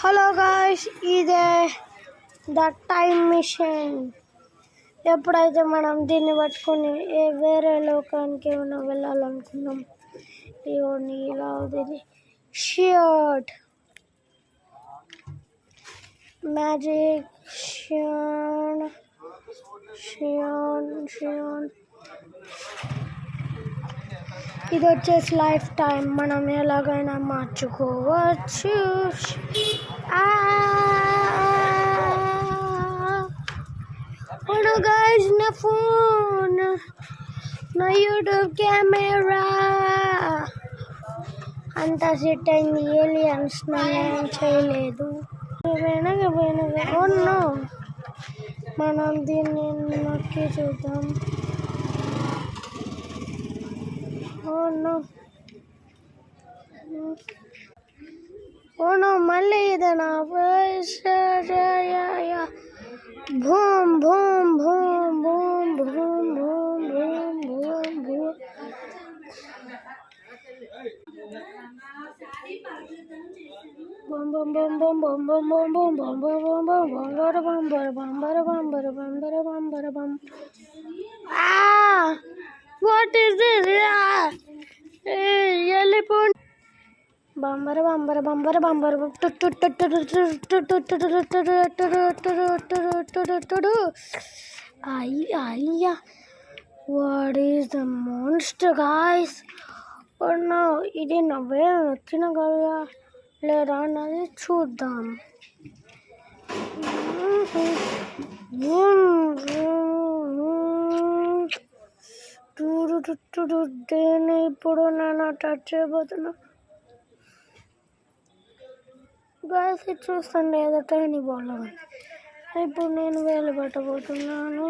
Hello guys, ఇదే the time machine. ఎప్పుడైతే మనం దీన్ని పట్టుకొని వేరే లోకానికి ఏమైనా వెళ్ళాలనుకున్నాం, ఇవన్నీ ఇలా అవుతుంది. షర్ట్ మ్యాజిక్ షియాన్ షియాన్ షియాన్ ఇది వచ్చేసి లైఫ్ టైం, మనం ఎలాగైనా మార్చుకోవచ్చు. గైస్, నా ఫోన్, నా యూట్యూబ్ కెమెరా అంతా సెట్ అయింది. ఏలియన్స్ నన్ను చేయలేదు. నో, మనం దీన్ని నొక్కి చూద్దాం. ఓ నో, మళ్ళీ ఇదేనా? Boom boom boom boom boom boom boom boom boom. What is this? Elephant. Bumper, bumper, bumper, bumper. What is the monster, guys? Oh no, ఇది నవ్వే వచ్చిన కదా లేదా అన్నది చూద్దాం. దేన్ని ఇప్పుడు నేను టచ్ చేయబోతున్నా. గాయస్, ఇది చూస్తాను ఏదో ట్రైన్ బాల్. ఇప్పుడు నేను వేలు పెట్టబోతున్నాను.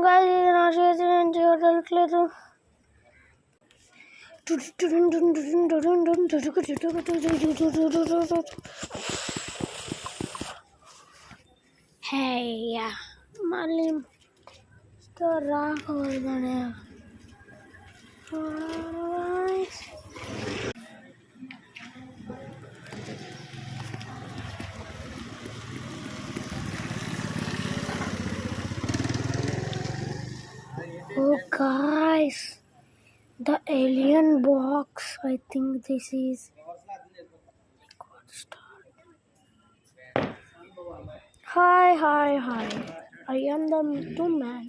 గాయస్, ఇది నా చేతి నుంచి వదలట్లేదు. హేయ్యా, మళ్ళీ రాకూడదనే. Oh guys, the alien box. I think this is Hi. I am the 2 man.